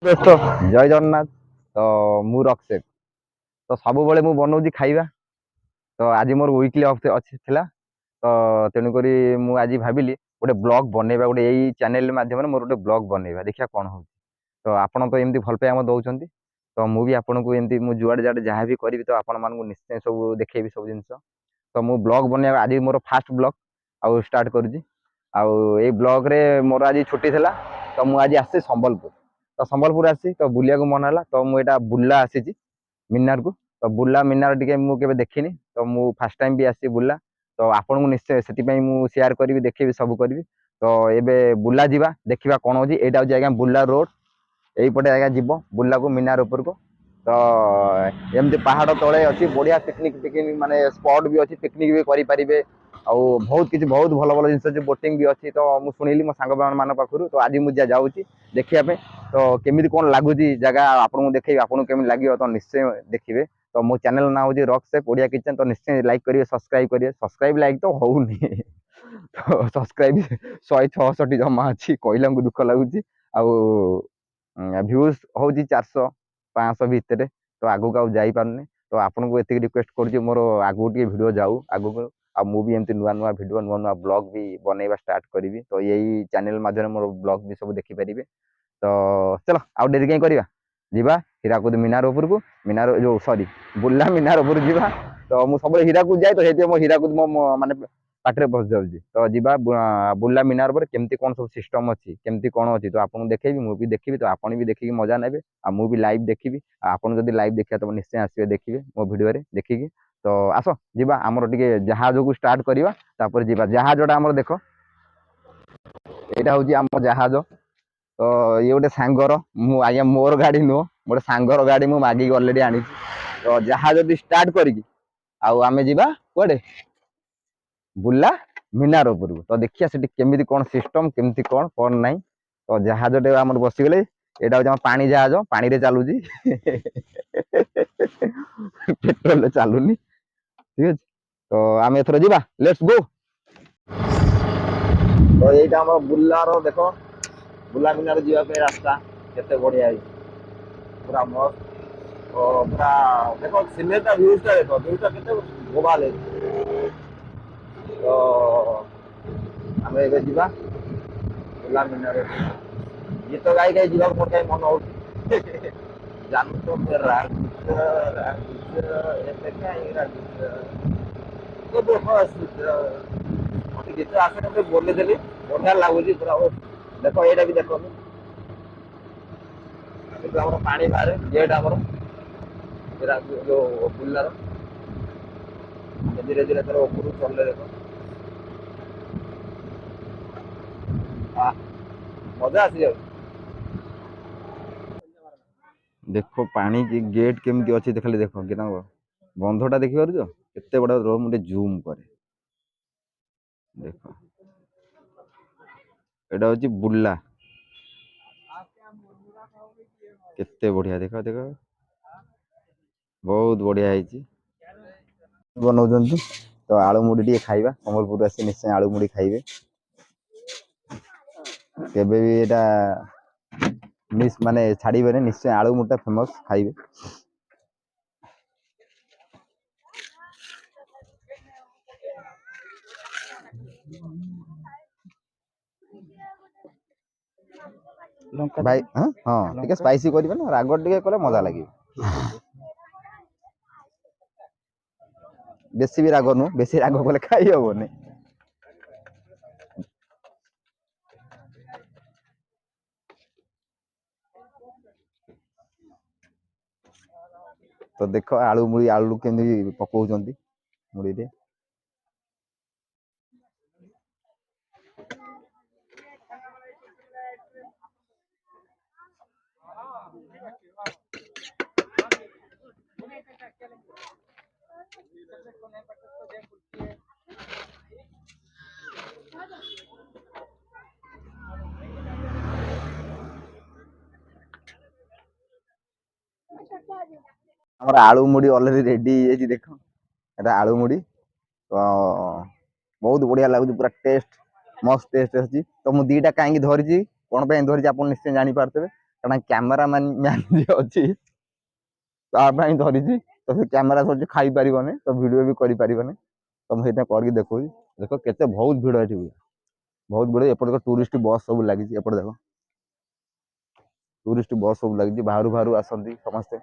दोस्त जय जगन्नाथ। तो मु रक्षेप तो सब बड़े मु बनाऊँ खाଇବା। तो आज मोर वीकली ऑफ अच्छी थिला। तो तेणुक मु आज भाविली गोटे ब्लॉग बनैबा गोटे यही चैनल माध्यम मोर गोटे ब्लॉग बनैबा देखिया कौन हो। तो आपण तो एमती भल पाइबा दौरान तो मुझे आपको एमती जुआड़े जाड़े जहाँ भी करी तो आपण मानक निश्चय सब देखी सब जिन। तो मु ब्लॉग बनैबा आज मोर फास्ट ब्लॉग आउ स्टार्ट करुँची। आउ ब्लॉग रे मोर आज छुट्टी थिला। तो मु आज आसी संबलपुर। तो संबलपुर आसी तो बुलिया को मन है। तो मुझा बुर्ला आसी मिनार को। तो बुर्ला मिनार टी मुझे देखनी। तो मु फास्ट टाइम भी आसी बुर्ला। तो आपन को निश्चय से सेयार करी देखी सब करी। तो ये बुर्ला जावा देखा कौन हो। यहाँ हूँ आज्ञा बुर्ला रोड यहीपटे आज्ञा जीव बुर्ला को मिनार उपर को। तो एमती पहाड़ तले अच्छी बढ़िया पिकनिक पिकनिक माने स्पॉट भी अच्छी पिकनिक भी करें। आउ बहुत किसी बहुत भल भल जिन बोटिंग भी अच्छी। तो मुझे शुणिली मो सांग मान पाखु। तो आज मुझे जाऊँगी देखिए। तो केमी कौन लगुच जगह आपको देखे आपको केमी लगे तो निश्चय देखिए। तो मो चैनल ना हूँ रॉकशेप ओडिया किचन। तो निश्चय लाइक करिए सब्सक्राइब करिए। सब्सक्राइब लाइक तो होनी तो सब्सक्राइब 166 जमा अच्छी कहला दुख लगुच। भ्यूज हूँ 400-500 भितर। तो आगू आउ जापारे। तो आपको ये रिक्वेस्ट करुँच मोर आगू टे भिड जाऊ आगू आ मुझे एमती नुआ नुआ भिड नुआ नुआ ब्लॉग भी बनैबा स्टार्ट करी। तो यही चैनल माध्यम मोर ब्लॉग भी सब देखिपारे। तो चलो आउ डेरी कहीं करवा जीवा हीराकुद मिनार उपर को। मिनार जो सॉरी बुर्ला मिनार उपर जीवा। तो मुझे सब हीराकुद जाए। तो ये मो हीराकुद मो माने पाटे पस जाऊँगी। तो जीवा बुर्ला मिनार पर केमती कौन सब सिस्टम अच्छी केमती कौन अच्छी। तो आपको देखेबी मुझे देखी। तो आपन भी देखिए मजा ने मुझे लाइव देखी। आपन जब लाइव देखा तो निश्चय आसवे देखिए मो भिडियो देखिकी। तो आस जीवा आमर टे जहाज को स्टार्ट करवा। जीवा जहाजटा आमर देख यहाँ हूँ आम जहाज। तो ये गोटे सांगर आज्ञा मोर गाड़ी नुह गोटे सांगर गाड़ी मु मागिक अलरेडी आनी। तो जहाज स्टार्ट करी आम जा कड़े बुर्ला मिनार उपर को। तो देखिए से केमी कौन सिस्टम केमती कौन कौन ना। तो जहाज टे आम बसीगले यहाँ हूँ पानी जहाज पानी रे चलुची पेट्रोल चलुनी ठीक है। तो आम एथर जा लेट्स गो। तो यहाँ बुर्लार देख बुर्ला मिनार जावाई रास्ता केते बढ़िया पूरा मस्त। पूरा देखो सिनेटा व्यूजटा देखो व्यूजटा केते मोबाइल। तो आम ए जा बुर्ला मिनार गीत गाई गाई जा मोर कहीं मन हो जानू तो रागुच रागुच एते कहीं रागुच मत गीत आसे बोली देली बढ़िया लगुच पूरा। देखो ये भी देखो पानी बाहर गेट आमर जो बुर्लार धीरे धीरे तर ऊपर चलले देखो मजा आसी जाए। देखो पानी की गेट केमती अच्छी खाली देख बंधटा देखी पार केते बड़ा मुझे जूम करे देख एटा हूँ बुर्ला केते बढ़िया देख देख बहुत बढ़िया है बनाऊँ। तो आलू मुड़ी टे खाइबा संबलपुर आसी निश्चय आलू मुड़ी खाइबे केबे भी एटा मिस माने छाड़बे निश्चय आलू मुड़ा फेमस खाइबे। भाई हाँ हाँ टे स्पाइसी करेंगे ना राग टे कले मजा लगे। बेसी भी राग नु बेसी राग कले खाई हेनी। तो देख आलू मुड़ी आलू केमी पकाउं मुड़ी रे। हमारा आलू मुड़ी ऑलरेडी रेडी देख एटा आलू मुड़ी। तो बहुत बढ़िया लगुच पूरा टेस्ट मस्त टेस्ट अच्छी। तो मुझे दीटा कहीं धरी कौन धरी आप निश्चय जानी पार्थे। କାରଣ କ୍ୟାମେରାମ୍ୟାନ୍ ଯିଏ ଅଛି ତା ପାଇଁ ଧରିଛି। ତ ସେ କ୍ୟାମେରା ଧରିଛି ଖାଇପାରିବନି, ତ ଭିଡ଼ିଓ ବି କରିପାରିବନି। ତ ମୁଁ ସେଇଟା କରିକି ଦେଖଉଛି। ଦେଖ କେତେ ବହୁତ ଭିଡ଼ ଏଠି, ବହୁତ ଭିଡ଼। ଏପଟେ ଦେଖ ଟୁରିଷ୍ଟ ବସ୍ ସବୁ ଲାଗିଛି। ଏପଟେ ଦେଖ ଟୁରିଷ୍ଟ ବସ୍ ସବୁ ଲାଗିଛି, ବାହାରୁ ବାହାରୁ ଆସନ୍ତି ସମସ୍ତେ।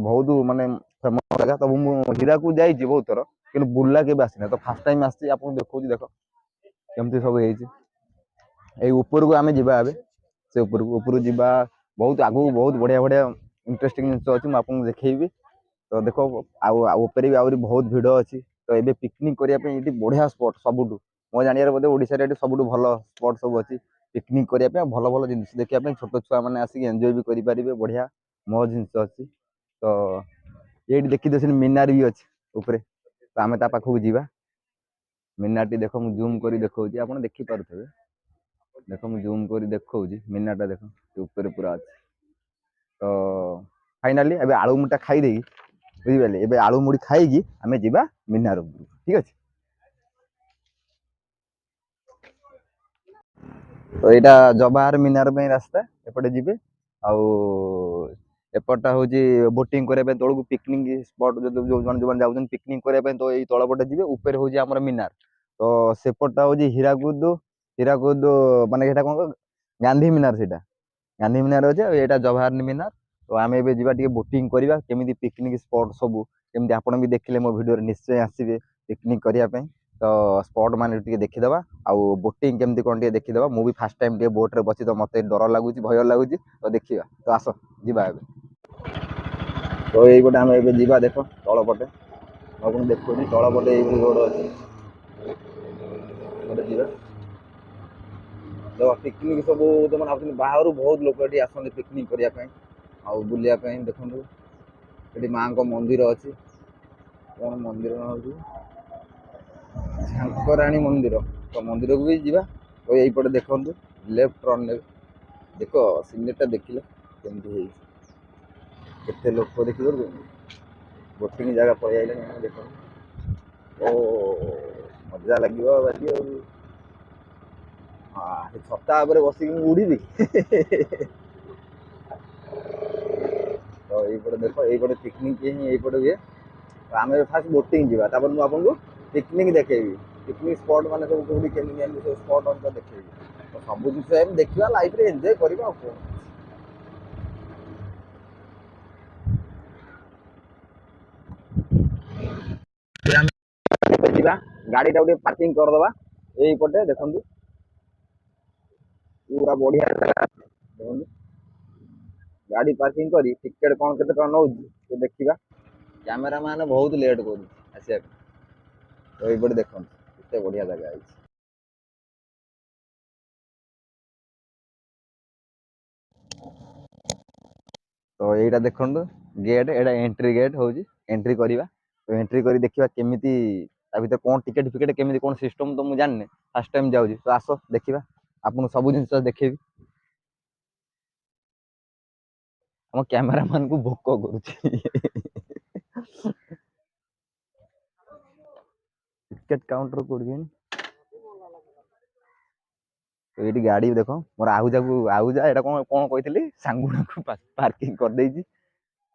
ବହୁତ ମାନେ ଫେମସ୍ ଜାଗା। ତ ମୁଁ ହୀରାକୁଦ ଯାଇଛି ବହୁତ ଥର, କିନ୍ତୁ ବୁର୍ଲା କେବେ ଆସିନି। ତ ଫାର୍ଷ୍ଟ ଟାଇମ୍ ଆସିଛି, ଆପଣଙ୍କୁ ଦେଖଉଛି। ଦେଖ କେମିତି ସବୁ ହେଇଛି। ଏଇ ଉପରକୁ ଆମେ ଯିବା ଏବେ, ସେ ଉପରକୁ ଯିବା। ବହୁତ ଆଗକୁ ବହୁତ ବଢ଼ିଆ ବଢ଼ିଆ ଇଣ୍ଟରେଷ୍ଟିଂ ଜିନିଷ ଅଛି, ମୁଁ ଆପଣଙ୍କୁ ଦେଖେଇବି। ତ ଦେଖ ଆଉ ଉପରେ ବି ଆହୁରି ବହୁତ ଭିଡ଼ ଅଛି। ତ ଏବେ ପିକନିକ୍ କରିବା ପାଇଁ ଏଠି ବଢ଼ିଆ ସ୍ପଟ୍ ସବୁଠୁ, ମୋ ଜାଣିବାରେ ବୋଧେ ଓଡ଼ିଶାରେ ଏଠି ସବୁଠୁ ଭଲ ସ୍ପଟ୍ ସବୁ ଅଛି ପିକନିକ୍ କରିବା ପାଇଁ। ଭଲ ଭଲ ଜିନିଷ ଦେଖିବା ପାଇଁ ଛୋଟ ଛୁଆମାନେ ଆସିକି ଏନ୍ଜୟ ବି କରିପାରିବେ। ବଢ଼ିଆ ମଜ ଜିନିଷ ଅଛି। ତ ଏଇଠି ଦେଖିଦିଅ, ସେଠି ମିନାର ବି ଅଛି ଉପରେ। ତ ଆମେ ତା ପାଖକୁ ଯିବା। ମିନାରଟି ଦେଖ, ମୁଁ ଜୁମ୍ କରି ଦେଖଉଛି, ଆପଣ ଦେଖିପାରୁଥିବେ। ଦେଖ ମୁଁ ଜୁମ୍ କରି ଦେଖଉଛି, ମିନାରଟା ଦେଖ ଉପରେ ପୁରା ଅଛି। ତ ଫାଇନାଲି ଏବେ ଆଳୁ ମୁଠା ଖାଇଦେଇକି, ବୁଝିପାରିଲେ, ଏବେ ଆଳୁ ମୁଢ଼ି ଖାଇକି ଆମେ ଯିବା ମିନାର ଉପରକୁ। ଠିକ୍ ଅଛି। ତ ଏଇଟା ଜବାହାର ମିନାର ପାଇଁ ରାସ୍ତା, ଏପଟେ ଯିବେ। ଆଉ ଏପଟଟା ହଉଛି ବୋଟିଂ କରିବା ପାଇଁ ତଳକୁ, ପିକନିକ୍ ସ୍ପଟ୍ ଯୋଉମାନେ ଯାଉଛନ୍ତି ପିକନିକ୍ କରିବା ପାଇଁ, ତ ଏଇ ତଳ ପଟେ ଯିବେ। ଉପରେ ହଉଛି ଆମର ମିନାର। ତ ସେପଟଟା ହଉଛି ହୀରାକୁଦ ମାନେ ସେଇଟା କଣ ଗାନ୍ଧୀ ମିନାର, ସେଇଟା ଗାନ୍ଧୀ ମିନାର ଅଛି। ଆଉ ଏଇଟା ଜବାହାର ମିନାର। ତ ଆମେ ଏବେ ଯିବା ଟିକେ ବୋଟିଂ କରିବା, କେମିତି ପିକନିକ୍ ସ୍ପଟ୍ ସବୁ କେମିତି ଆପଣ ବି ଦେଖିଲେ ମୋ ଭିଡ଼ିଓରେ ନିଶ୍ଚୟ ଆସିବେ ପିକନିକ୍ କରିବା ପାଇଁ। ତ ସ୍ପଟ୍ ମାନେ ଟିକେ ଦେଖିଦେବା, ଆଉ ବୋଟିଂ କେମିତି କ'ଣ ଟିକେ ଦେଖିଦେବା। ମୁଁ ବି ଫାର୍ଷ୍ଟ ଟାଇମ୍ ଟିକେ ବୋଟ୍ରେ ବସି, ତ ମୋତେ ଡର ଲାଗୁଛି, ଭୟ ଲାଗୁଛି। ତ ଦେଖିବା, ତ ଆସ ଯିବା ଏବେ। ତ ଏଇପଟେ ଆମେ ଏବେ ଯିବା। ଦେଖ ତଳ ପଟେ ଆପଣ ଦେଖୁଛନ୍ତି, ତଳ ପଟେ ଏଇଭଳି ରୋଡ଼ ଅଛି, ଗୋଟେ ଯିବା। ତ ପିକନିକ୍ ସବୁ ଯୋଉମାନେ ଆସୁଛନ୍ତି ବାହାରୁ, ବହୁତ ଲୋକ ଏଠି ଆସନ୍ତି ପିକନିକ୍ କରିବା ପାଇଁ ଆଉ ବୁଲିବା ପାଇଁ। ଦେଖନ୍ତୁ ଏଠି ମାଆଙ୍କ ମନ୍ଦିର ଅଛି, କ'ଣ ମନ୍ଦିର ହେଉଛି ଝାଙ୍କରାଣୀ ମନ୍ଦିର। ତ ମନ୍ଦିରକୁ ବି ଯିବା। ତ ଏଇପଟେ ଦେଖନ୍ତୁ ଲେଫ୍ଟ ଟର୍ଣ୍ଣ ନେବେ। ଦେଖ ସିନେରୀଟା ଦେଖିଲେ କେମିତି ହେଇଛି, କେତେ ଲୋକ ଦେଖିପାରୁଛନ୍ତି। ବୋଟିଂ ଜାଗା ପଳେଇ ଆଇଲାଣି, ଦେଖନ୍ତୁ। ଓ ମଜା ଲାଗିବ ବାକି ଆଉ। ହଁ, ସେ ଛତା ଉପରେ ବସିକି ମୁଁ ଉଡ଼ିବି। ତ ଏଇପଟେ ଦେଖ, ଏଇପଟେ ପିକନିକ୍ ହିଁ ଏଇପଟେ ହୁଏ। ତ ଆମେ ଫାର୍ଷ୍ଟ ବୋଟିଂ ଯିବା, ତାପରେ ମୁଁ ଆପଣଙ୍କୁ ପିକନିକ୍ ଦେଖେଇବି। ପିକନିକ୍ ସ୍ପଟ୍ ମାନେ ସବୁ କୋଉଠି କେମିତି ଏମିତି ସବୁ ସ୍ପଟ୍ ଅଛି ଦେଖେଇବି। ତ ସବୁ ଜିନିଷ ଏମିତି ଦେଖିବା, ଲାଇଫ୍ରେ ଏନ୍ଜୟ କରିବା ଆଉ କ'ଣ। ଯିବା, ଗାଡ଼ିଟା ଟିକେ ପାର୍କିଂ କରିଦେବା ଏଇପଟେ। ଦେଖନ୍ତୁ ପୁରା ବଢ଼ିଆ ଦେଖନ୍ତୁ, ଗାଡ଼ି ପାର୍କିଂ କରି ଟିକେଟ୍ କ'ଣ କେତେ ଟଙ୍କା ନେଉଛି ଟିକେ ଦେଖିବା। କ୍ୟାମେରାମ୍ୟାନ୍ ବହୁତ ଲେଟ୍ କରୁଛି ଆସିବା ପାଇଁ। ତ ଏଇପଟେ ଦେଖନ୍ତୁ କେତେ ବଢ଼ିଆ ଜାଗା ହେଇଛି। ତ ଏଇଟା ଦେଖନ୍ତୁ ଗେଟ୍, ଏଇଟା ଏଣ୍ଟ୍ରି ଗେଟ୍ ହେଉଛି। ଏଣ୍ଟ୍ରି କରିବା, ତ ଏଣ୍ଟ୍ରି କରି ଦେଖିବା କେମିତି ତା ଭିତରେ କ'ଣ ଟିକେଟ୍ ଫିକେଟ୍ କେମିତି କ'ଣ ସିଷ୍ଟମ୍, ତ ମୁଁ ଜାଣିନି, ଫାର୍ଷ୍ଟ ଟାଇମ୍ ଯାଉଛି। ତ ଆସ ଦେଖିବା, ଆପଣଙ୍କୁ ସବୁ ଜିନିଷ ଦେଖେଇବି। ଆମ କ୍ୟାମେରାମ୍ୟାନ୍କୁ ଭୋକ କରୁଛି। ଟିକେଟ୍ କାଉଣ୍ଟର କୋଉଠି? ଏଇଠି ଗାଡ଼ି ଦେଖ, ମୋର ଆହୁଜା ଏଇଟା କ'ଣ କହିଥିଲି, ସାଙ୍ଗୁଣାକୁ ପାର୍କିଂ କରିଦେଇଛି।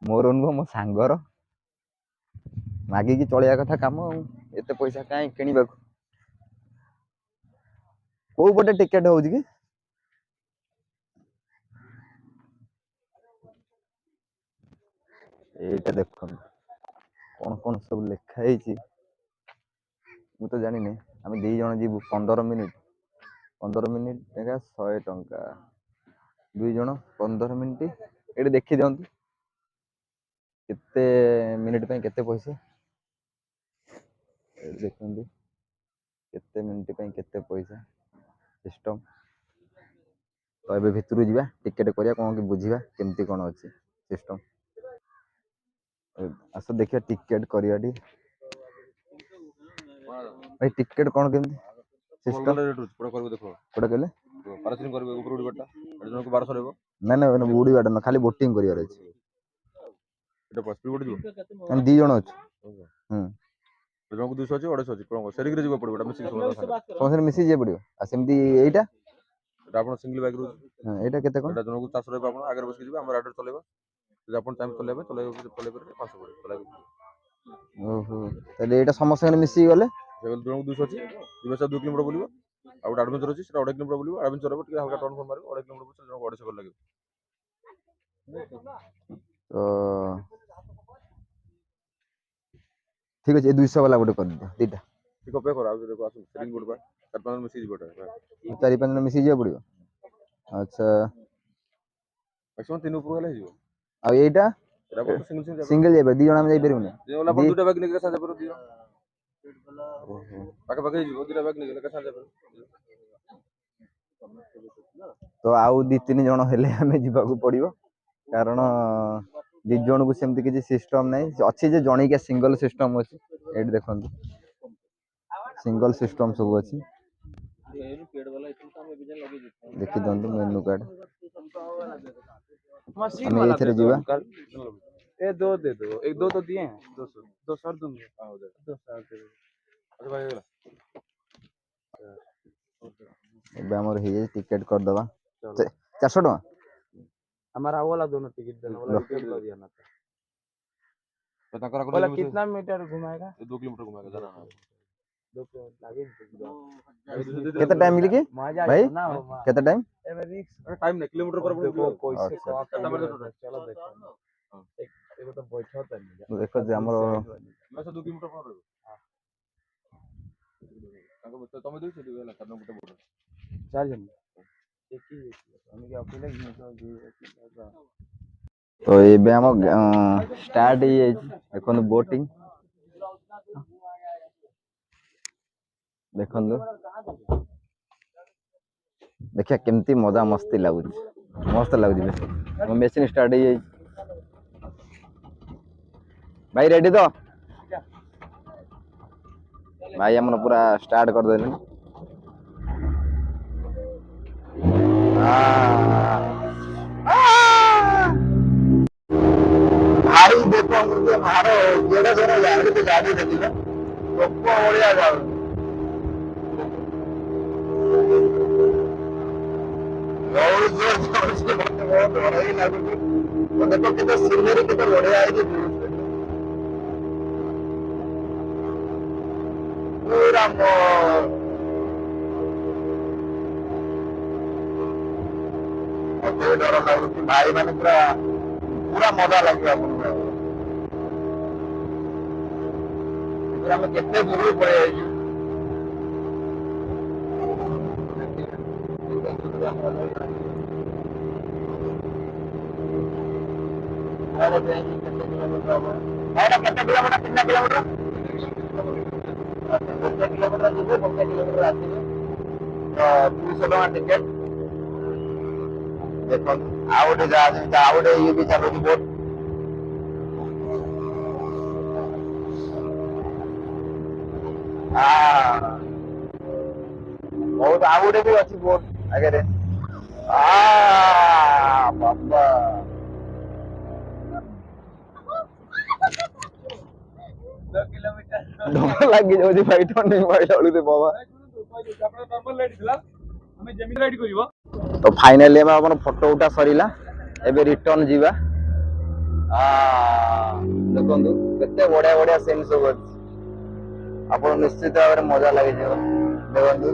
ମୋର ନୁହଁ, ମୋ ସାଙ୍ଗର। ମାଗିକି ଚଳିବା କଥା କାମ ଆଉ, ଏତେ ପଇସା କାହିଁ କିଣିବାକୁ। କୋଉ ପଟେ ଟିକେଟ୍ ହଉଛି କି? এইটা দেখুন কোন কোন ସବୁ ଲେଖା ହେଇଛି ମୁଁ ତ ଜାଣିନି। ଆମେ ଦି ଜଣ ଯିବୁ 15 ମିନିଟ୍ ଟଙ୍କା 100 ଟଙ୍କା, ଦୁଇ ଜଣ 15 ମିନିଟ୍। ଏଠି ଦେଖି ଦିଅନ୍ତୁ କେତେ ମିନିଟ୍ ପାଇଁ କେତେ ପଇସା। ଏଠି ଦେଖନ୍ତୁ କେତେ ମିନିଟ୍ ପାଇଁ କେତେ ପଇସା ସିଷ୍ଟମ୍। ତ ଏବେ ଭିତରୁ ଯିବା, ଟିକେଟ୍ କରିବା, କ'ଣ କି ବୁଝିବା କେମିତି କ'ଣ ଅଛି ସିଷ୍ଟମ୍। ଆସ ଦେଖିବା ଟିକେଟ୍ କରିବାଟି। ଭାଇ ଟିକେଟ୍ କ'ଣ କେମିତି ସିଷ୍ଟମ୍? କୋଉଟା କହିଲେ? ନାଇଁ ନାଇଁ ଉଡ଼ିବାଟା ନୁହଁ, ଖାଲି ବୋଟିଂ କରିବାର ଅଛି। ଆମେ ଦି ଜଣ ଅଛୁ। ଜଣକୁ 200 ଅଛି, 250 ଅଛି। କ'ଣ ସେଠିକି ଯିବାକୁ ପଡ଼ିବ, ମିଶିକି ଯିବାକୁ ପଡ଼ିବ। ଆଉ ସେମିତି ଏଇଟା এটা আপনার সিঙ্গল বাইক রয়েছে। এটা কেতে কোন এটা জনକୁ 400 ରହିବ ଆପଣ ଆଗରେ ବସିକି ଯିବେ ଆମର ରାଇଡର ଚଲେଇବା ଯଦି ଆପଣ ଚାହିଁବେ ଚଲେଇବା ପାଇଁ ଚଲେଇ ପାରିବେ 500 ପଡ଼ିବ ଚଲେଇବା। ଓହୋ ତାହେଲେ ଏଇଟା ସମସ୍ତେ ମିଶିକି ଗଲେ ଜଣକୁ 200 ଅଛି 2 କିଲୋମିଟର ବୁଲିବ ଆଉ ଗୋଟେ ଆଡଭେଞ୍ଚର ଅଛି ସେଟା 2.5 କିଲୋମିଟର ବୁଲିବ ଆଡଭେଞ୍ଚର ହେବ ଟିକେ ହାଲକା ଟର୍ନ ଫର୍ନ ମାରିବ 2.5 କିଲୋମିଟର ବୁଲିବ ଜଣକୁ 250 ଲାଗିବ। ତ ଠିକ ଅଛି ଏ 200 ବାଲା ଗୋଟେ କରିଦିଅ ଦିଟା ଠିକ ଅପେକ୍ଷା କର ଆଉ ଦେଖ ଆସୁ ସେଟିଂ ବୋର୍ଡ ପାଇଁ 4-5 ଜଣ ମିଶିକି ଯିବ ଏଟା 4-5 ଜଣ ମିଶିକି ଯିବାକୁ ପଡିବ। ଆଚ୍ଛା ମ୍ୟାକ୍ସିମମ୍ 3 ଉପରକୁ ହେଲେ ହେଇଯିବ। ଆଉ ଏଇଟା ଏଟା ବହୁତ ସିଙ୍ଗଲ ସିଙ୍ଗଲ ଯାଇପାରିବ ଦି ଜଣ ଆମେ ଯାଇପାରିବୁନି ଆପଣ ଦୁଇଟା ବାଇକ୍ ନେଇକି ସାହାଯ୍ୟ କରିବ ଦି ଜଣ ପାଖାପାଖି ହେଇଯିବ ଦୁଇଟା ବାଇକ୍ ନେଇକି ସାହାଯ୍ୟ କରିବ। ତ ଆଉ 2-3 ଜଣ ହେଲେ ଆମେ ଯିବାକୁ ପଡିବ କାରଣ ଦି ଜଣକୁ ସେମିତି କିଛି ସିଷ୍ଟମ ନାହିଁ ଅଛି ଯେ ଜଣିକିଆ ସିଙ୍ଗଲ ସିଷ୍ଟମ ଅଛି ଏଇଠି ଦେଖନ୍ତୁ ସିଙ୍ଗଲ ସିଷ୍ଟମ ସବୁ ଅଛି ଦେଖି ଦିଅନ୍ତୁ ମେନୁ कार्ड ଆମେ ଏଥିରେ ଯିବା ए दो दे दो एक दो तो दिए हैं 200 200 और दूंगा हां उधर 200 और दे दो अच्छा भाई गला ଏବେ ଆମର ହେଇଯାଇଛି ଟିକେଟ କରିଦବା 400 ଟଙ୍କା हमारा वाला दोनों टिकट देना वाला रिटर्न कर दिया ना तो तकरा वाला कितना मीटर घुमाएगा 2 किलोमीटर घुमाएगा जाना 2 किलोमीटर आगे केते टाइम मिली कि भाई केते टाइम टाइम नहीं किलोमीटर पर देखो कैसे अच्छा। चलो देखो हां एगो तो बैठो त नहीं देखो जे हमर 2 किलोमीटर पर रहबो ताको तमे देख छी होला करना गोटे बोर्ड 4 जन एक ही हम के अकेले तो ଏବେ ଆମ ଷ୍ଟାର୍ଟ ହେଇଯାଇଛି ଦେଖନ୍ତୁ ବୋଟିଂ ଦେଖନ୍ତୁ ଦେଖିଆ କେମିତି ମଜା ମସ୍ତି ଲାଗୁଛି ମସ୍ତ ଲାଗୁଛି ଆମ ମେସିନ୍ ଷ୍ଟାର୍ଟ ହେଇଯାଇଛି ଭାଇ ରେଡି ତ ଭାଇ ଆମର ପୁରା ଷ୍ଟାର୍ଟ କରିଦେଲେଣି भाई देखो मुझे मारो जेड़ा जेड़ा गाड़ी पे गाड़ी देती है लोको ओड़िया जाओ बहुत जोर जोर से बहुत बड़ा ही लागू वो देखो कितना सीनरी कितना बढ़िया है पूरा डर लाଗୁଛି भाई मैंने पूरा मजा लगे आपको ଆମେ କେତେ ଦୂରକୁ ପଳେଇ ଯାଇଛୁ କେତେ କିଲୋମିଟର 3 କିଲୋମିଟର 1 କିଲୋମିଟର ଯିବେ 1 କିଲୋମିଟର ଆସିବେ ତ 200 ଟଙ୍କା ଟିକେଟ ଦେଖନ୍ତୁ ଆଉ ଗୋଟେ ଆଉ ଗୋଟେ ଇଏ ବି ଚାଲୁଛି ବୋଟ बहुत ଆଉ ଗୋଟେ ବି ଅଛି ବୋଟ ଆଗରେ ବାବା ଡର ଲାଗି ଯାଉଛି ଭାଇ ଟର୍ଣ୍ଣିଂ ମାରିଲା ବେଳକୁ ବାବା ତ ଫାଇନାଲି ଆମେ ଆମର ଫଟୋ ଉଠା ସରିଲା ଏବେ ରିଟର୍ନ ଯିବା ଦେଖନ୍ତୁ କେତେ ବଢିଆ ବଢିଆ ସିନ୍ ସବୁ ଅଛି ଆପଣ ନିଶ୍ଚିତ ଭାବରେ ମଜା ଲାଗିଯିବ ଦେଖନ୍ତୁ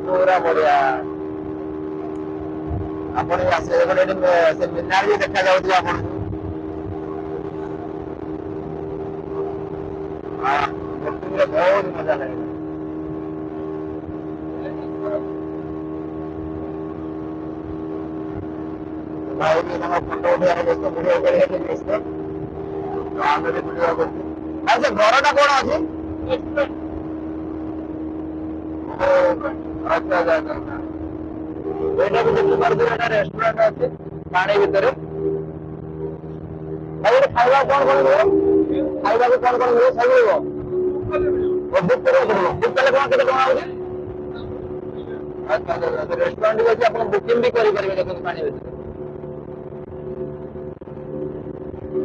पूरा बढ़िया ଆପଣ ଆସିଲେ ସେ ମିନାର ବି ଦେଖାଯାଉଛି ଆପଣଙ୍କୁ ବହୁତ ମଜା ଲାଗିଲା भाई भी हमारा फोटो उठाया दोस्तों वीडियो करिए दोस्तों ଆମେ ବି ଭିଡିଓ କରୁଛୁ ଆଉ ସେ ଘରଟା କଣ ଅଛି ଆଚ୍ଛା ଆଚ୍ଛା ଏଇଟା ବି ଦେଖିପାରୁଥିବେ ଏଇଟା ରେଷ୍ଟୁରାଣ୍ଟ ଅଛି ପାଣି ଭିତରେ ଭାଇ ଏଠି ଖାଇବାକୁ କଣ ମିଳିବ ଖାଇବାକୁ କଣ ମିଳିବ ସବୁ ମିଳିବ ବୁକ୍ କରିବାକୁ ପଡିବ ବୁକ୍ କଲେ କଣ କେତେ ଟଙ୍କା ହଉଛି ଆଚ୍ଛା ଆଚ୍ଛା ରେଷ୍ଟୁରାଣ୍ଟ ବି ଅଛି ଆପଣ ବୁକିଂ ବି କରିପାରିବେ ଦେଖନ୍ତୁ ପାଣି ଭିତରେ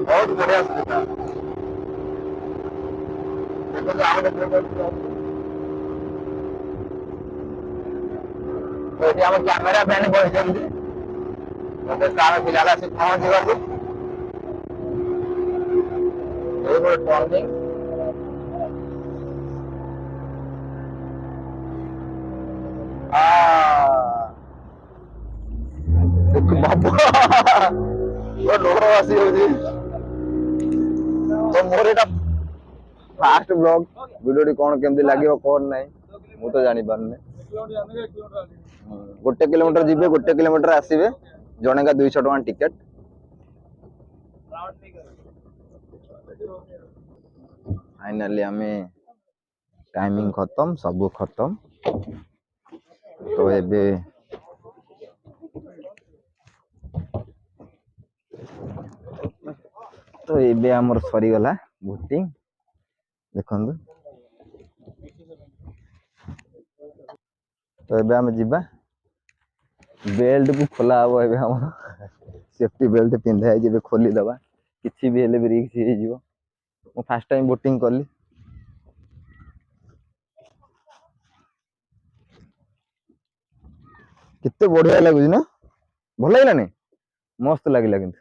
बहुत बढ़िया सुविधा ଏଠି ଆମ କ୍ୟାମେରା ମ୍ୟାନ୍ ବସିଛନ୍ତି ମତେ ତାର ପିଲା ଆସି ପହଞ୍ଚିବାକୁ ଏଇ ଗୋଟେ ଟର୍ଣ୍ଣିଂ ଡର ଆସିଯାଉଛି ତ ମୋର ଏଇଟା ଫାଷ୍ଟ ବ୍ଲଗ ଭିଡିଓଟି କଣ କେମିତି ଲାଗିବ କଣ ନାହିଁ ମୁଁ ତ ଜାଣିପାରୁନି 1 କିଲୋମିଟର ଯିବେ 1 କିଲୋମିଟର ଆସିବେ ଜଣେକା 200 ଟଙ୍କା ଟିକେଟ फाइनली आमे टाइमिंग खत्म सब खत्म तो एबे आमर सरी गला बोटिंग देखंदु तो एबे आमे जिबा बेल्ट को खोला हबो एबे हमर सेफ्टी बेल्ट पिंधा है जेबे खोली दबा किछि भी हेले भी रिस्क हे जिवो मु फर्स्ट टाइम बोटिंग करली कितने बढ़िया लगुच ना भल लगे मस्त लगे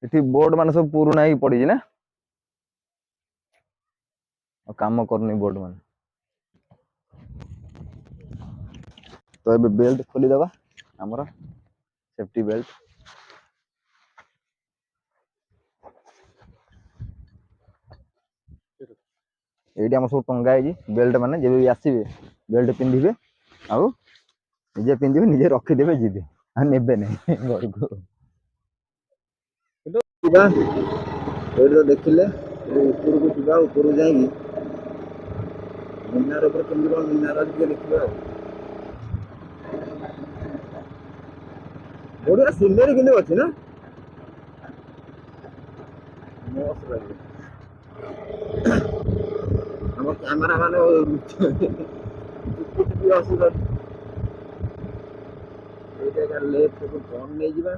कि बोर्ड मान सब पुराना ही पड़ी ना काम करनी बोर्ड मान तो ये बेल्ट खोली दबा हमर सेफ्टी बेल्ट ये आम सब टंगा है बेल्ट माने जब भी आसवे बेल्ट पिंधे आउ निजे पिंधे निजे रखीदे जी ने घर को तो देखिले ऊपर को जा ऊपर जा मीनार मीनार देखा बढ़िया सीनरी कि अच्छी ना मस्त लगे हम कैमरा मान लेफ्ट को टर्न नहीं ଯିବା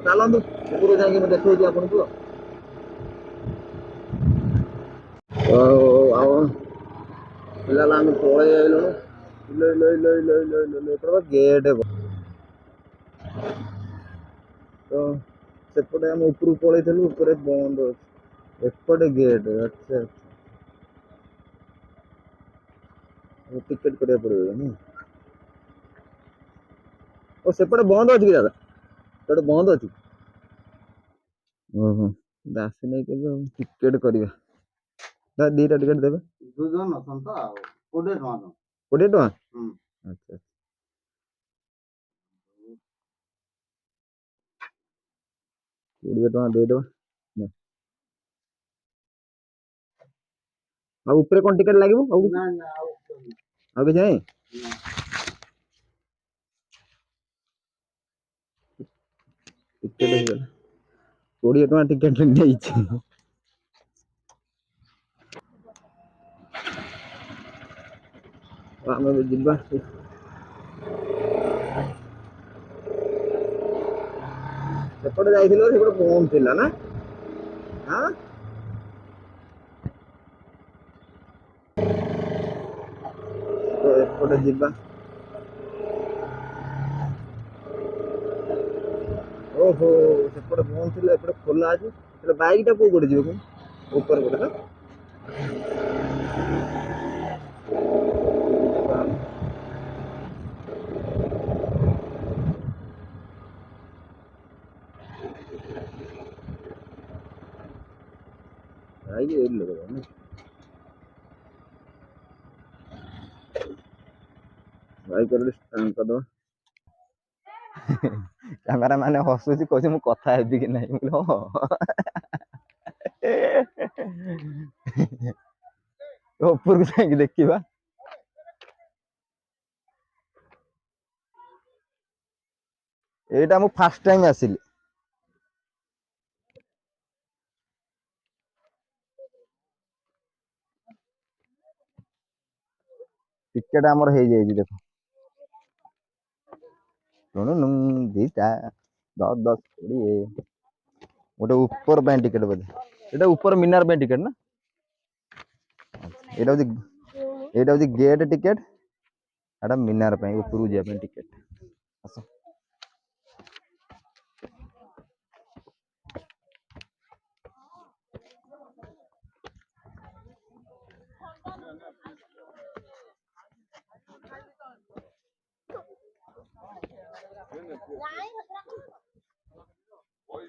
चलतु ऊपर जाकि देखा आपको पिला आम पलि आइलु गेट तो सेपटे आम ऊपर पलैलु ऊपर बंद एपटे गेट अच्छा टिकेट करा पड़े नहीं और सेपटे बंद अच्छी दादा सेपटे बंद अच्छी ओहो आसी नहीं के टिकेट करवा दीटा टिकेट देवे 20 टका अच्छा 20 टका देदेव ऊपर कौन टिकेट लगे आगे जाए टिकेट 20 टका टिकेट नहीं आम जीवा सेपटे जाइए बंद थी ना हाँ तो एपटे जीवा ओहो सेपटे बंद थी एपटे खोला अच्छे बैग टा कौ पटे जीव ऊपर पटे ना कैमरा मैंने हसुची कह कथा कि नहीं ऊपर को जाकि देखा यहाँ फर्स्ट टाइम आसिली टिकेट आमर हो जाए देख दीटा 10 10 20 गोटे ऊपर टिकेट बोधे ये ऊपर मीनार टिकेट ना ये गेट टिकेट एटा मीनार ऊपर जाए टिकेट आस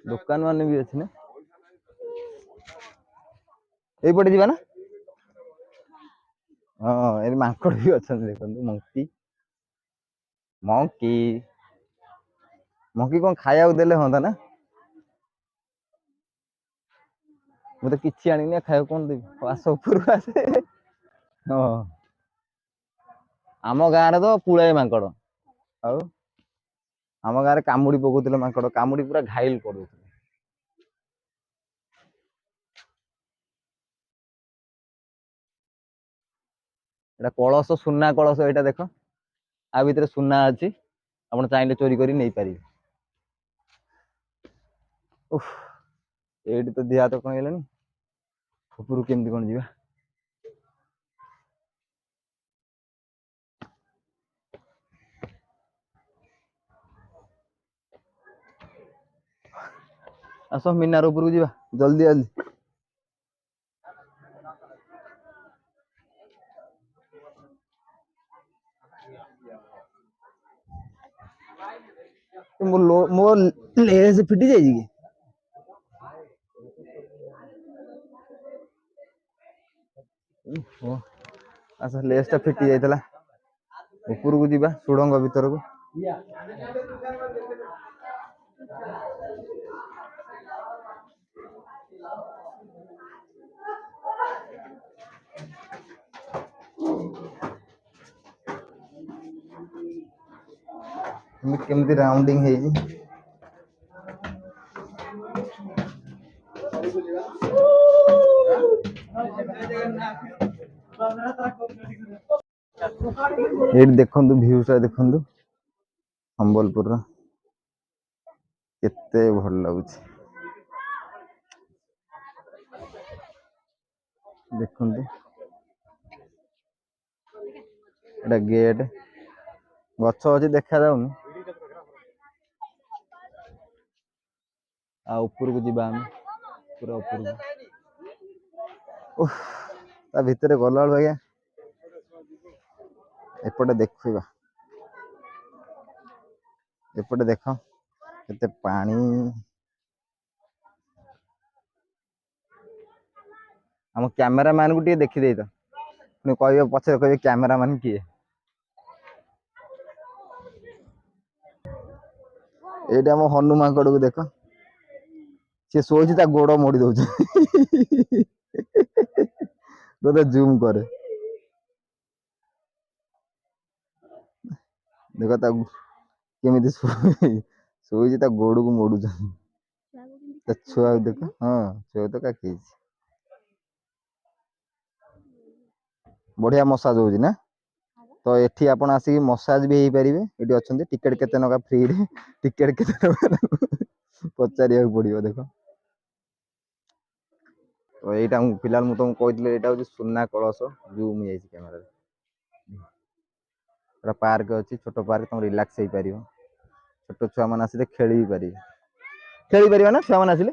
दुकान मान भी अच्छे ना यहीपटे जावा ना हाँ ये माकड़ भी अच्छा देखो मंकी मंकी मंकी कौन खाया देले हाँ ना मुझे किसी आनी खाया कौन देवी आस ऊपर आसे हाँ आम गाँव तो पुलाए माकड़ आउ आम गाँव कामुड़ी पकाउले माकड़ कामुड़ी पूरा घाइल कर कलश सुना कलश यहाँ देख आ भितर सुना अच्छी आप चाहिए चोरी कर नहीं पारे ये तो देह हाथ कौन है ऊपर केमती कौन जा आस मीनार ऊपर जा जल्दी जल्दी मो लेस फिटी जाए कि अच्छा लेस टा फिटी जाइला ऊपर को जीवा सुड़ंग भीतर को केमती राउंडिंग है ये देखु भ्यूटा देखु संबलपुर केते भल लगुच देखु एटा गेट गछ अच्छी देखा जाऊनी आ ऊपर को जीवा पूरा ऊपर ता भितर गला भैया एपटे देखा एपटे देख केते पानी आम कैमेरा मैन को देखी तो कह पचर कह कैमेरा मैन किए ये आम हनुमान कड़ को देख सी शोची गोड़ मोड़ी दौर जूम करे देख केमी शोची गोड़ को मोड़ू छुआ देख हाँ छुआ तो का बढ़िया मसाज होची ना तो एठी आपण आसी मसाज भी हो पारे ये अच्छा टिकेट केते नका फ्री रे टिकेट केते नका पचारिया पड़ो देख तो यहाँ फिलहाल मुझे तुमको कहती यहाँ सुना कलश जूम जाइए कैमेरा पार्क अच्छी छोट पार्क तुम रिलैक्स हो पार छोट छुआ मैंने आसे खेल पारे खेल पार ना छुआ मैंने आसिले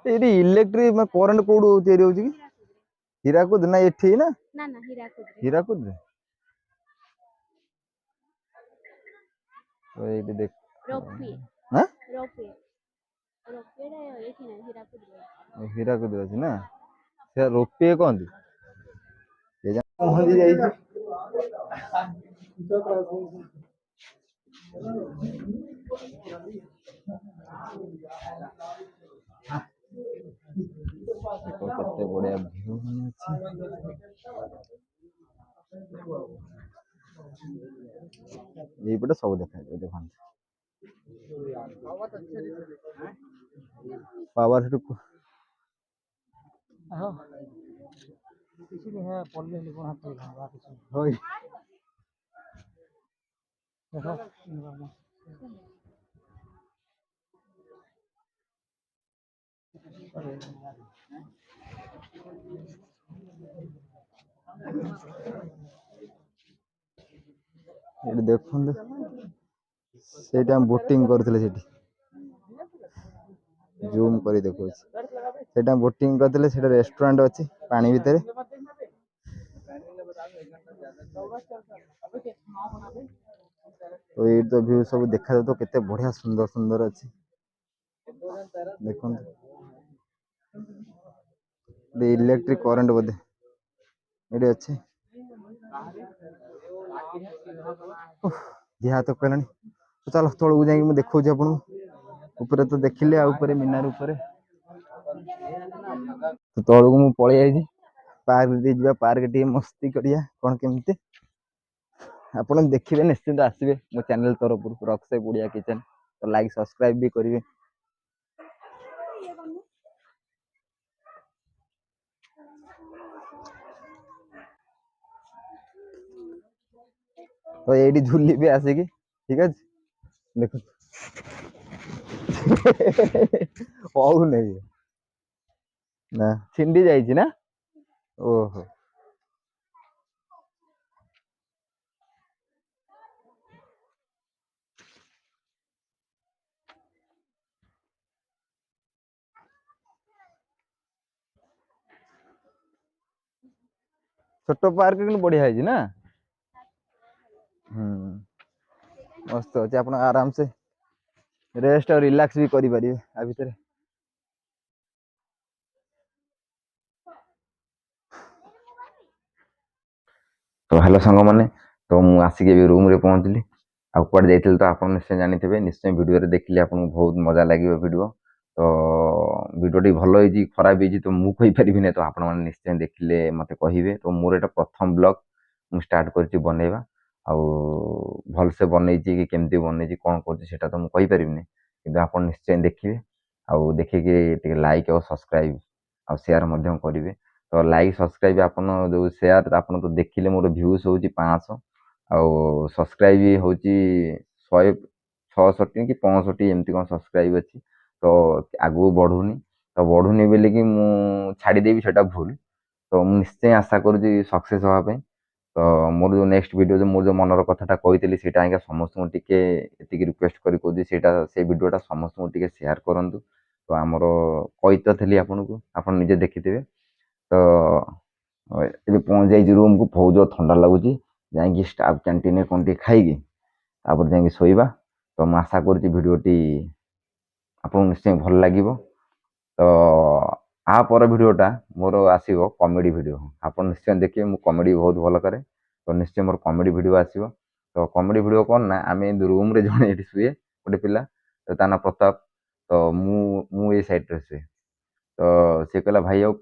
ये इलेक्ट्रिक करंट कोड तैयारी होची कि हीराकुद ना एठी ना ना ना हीराकुद तो ये देख रोपवे हां रोपवे रोपवे रे एठी ना हीराकुद हीराकुद अछि ना से रोपवे कोन ये पहुंच जाई देखो केते बढ़िया व्यू अछि एइपटे सब देखा देखो पावर टू किसी नहीं है पल्ले लिखो हाथ लगा किसी होई देखो ଏଠି ଦେଖନ୍ତୁ ସେଇଟା ଆମେ ବୋଟିଂ କରୁଥିଲେ ସେଠି ଜୁମ୍ କରି ଦେଖଉଛି ସେଇଟା ବୋଟିଂ କରିଥିଲେ ସେଇଟା ରେଷ୍ଟୁରାଣ୍ଟ ଅଛି ପାଣି ଭିତରେ तो ये तो व्यू सब देखा तो केते बढ़िया सुंदर सुंदर अच्छी देखो इलेक्ट्रिक करंट बोधे ये अच्छे देह हाथ कहलानी तो चलो तौक जाकि मुझे देखा आपन ऊपर तो देखिले ऊपर मीनार ऊपर तो तौक मु पलि आई पार्क जा पार्क टी मस्ती करिया कौन केमती ଆପଣ ଦେଖିବେ ନିଶ୍ଚିନ୍ତ ଆସିବେ ମୋ ଚ୍ୟାନେଲ ତରଫରୁ ରକ୍ସେ ଓଡ଼ିଆ କିଚେନ ତ ଲାଇକ୍ ସବସ୍କ୍ରାଇବ ବି କରିବେ ତ ଏଇଠି ଝୁଲିବେ ଆସିକି ଠିକ ଅଛି ଦେଖ ହଉ ନାଇଁ ନା ଛିଣ୍ଡି ଯାଇଛି ନା ଓହୋ छोट पार्क କିନ୍ତୁ ବଢିଆ ହେଇଛି ନା मस्त ଅଛି ଆପଣ आराम से रेस्ट और रिलैक्स भी करि परिबे आ भितर तो हेलो सांग माने तो मु आसिक भी रूम रे पहुंचली आ कुआडे जाइथिल तो आपण निश्चय जानिथिबे निश्चय वीडियो रे देखिले आपन बहुत मजा लागियो वीडियो तो वीडियो टी भलो होई खराब होई तो मु कहि परिबि नै तो आपण माने निश्चय देखिले मते कहिबे तो मोर एटा प्रथम ब्लॉग मु स्टार्ट करछि बनेबा आ भल से बनैछि कि केमती बनैछि कोन करछि सेटा तो मु कहि परिबि नै किंतु आपण निश्चय देखिबे आ देखि के टिके लाइक और सब्सक्राइब और शेयर मध्यम करिवे तो लाइक सब्सक्राइब आपण जो शेयर आपण तो देखिले मोर व्यूज होछि 500 आउ सब्सक्राइब होछि 166 कि 65 एमती कोन सब्सक्राइब अछि तो आगु बढ़ुनी तो बढ़ुनी बेले कि मु छाड़ी देबी सेटा भूल तो मु निश्चय आशा करूछि सक्सेस होवा पे तो मोर जो नेक्स्ट वीडियो जो मोर जो मनर कथाटा कहितली सेटा आगे समस्त टिके एतिकी रिक्वेस्ट करी कहूछि सेटा से वीडियोटा समस्त टिके शेयर करंतु तो हमरो कहित थली आपन को आपन निजे देखिथिबे तो ଏବେ ପହଞ୍ଚି ଯାଇଛି ରୁମକୁ ବହୁତ ଜୋର ଥଣ୍ଡା ଲାଗୁଛି ଯାଇକି ଷ୍ଟାଫ କ୍ୟାଣ୍ଟିନରେ କ'ଣ ଟିକେ ଖାଇକି ତାପରେ ଯାଇକି ଶୋଇବା ତ ମୁଁ ଆଶା କରୁଛି ଭିଡ଼ିଓଟି ଆପଣଙ୍କୁ ନିଶ୍ଚୟ ଭଲ ଲାଗିବ ତ ଆ ପର ଭିଡ଼ିଓଟା ମୋର ଆସିବ କମେଡି ଭିଡ଼ିଓ ଆପଣ ନିଶ୍ଚୟ ଦେଖିବେ ମୁଁ କମେଡି ବହୁତ ଭଲ କରେ ତ ନିଶ୍ଚୟ ମୋର କମେଡି ଭିଡ଼ିଓ ଆସିବ ତ କମେଡି ଭିଡ଼ିଓ କ'ଣ ନା ଆମେ ରୁମରେ ଜଣେ ଏଠି ଶୁଏ ଗୋଟେ ପିଲା ତ ତା ନାଁ ପ୍ରତାପ ତ ମୁଁ ଏଇ ସାଇଡ୍ରେ ଶୁଏ तो सी कहला भाई आउ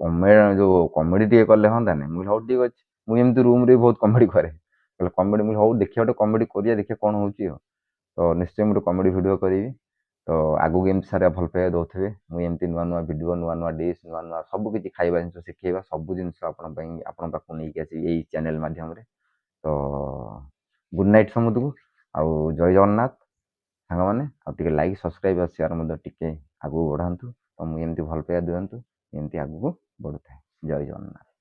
कमेडी टे कले हाँ मुझे हूँ ठीक अच्छे मुझे रूम रे बहुत कमेडी करे कहले कमेडी मुझे हूँ देखिए गोटे कमेडी करिया देखिए कौन हो तो निश्चय मुझे कमेडी वीडियो करी तो आगू एमती सारा भल पाइबा दौथे मुझे एमती नुआ नुआ वीडियो नुआ नुआ डिश नुआ नुआ सब किसी खाଇବା जिन शिखेबा सब जिन आपण पाक नहीं आसी चैनल माध्यम तो गुड नाइट समूह को आउ जय जगन्नाथ सांग मैंने आगे लाइक सब्सक्राइब और शेयर टिके आगू बढ़ातु तो मुझे एमती भल पाइबा दिंतु एमती आगू बढ़ुए जय जगन्नाथ।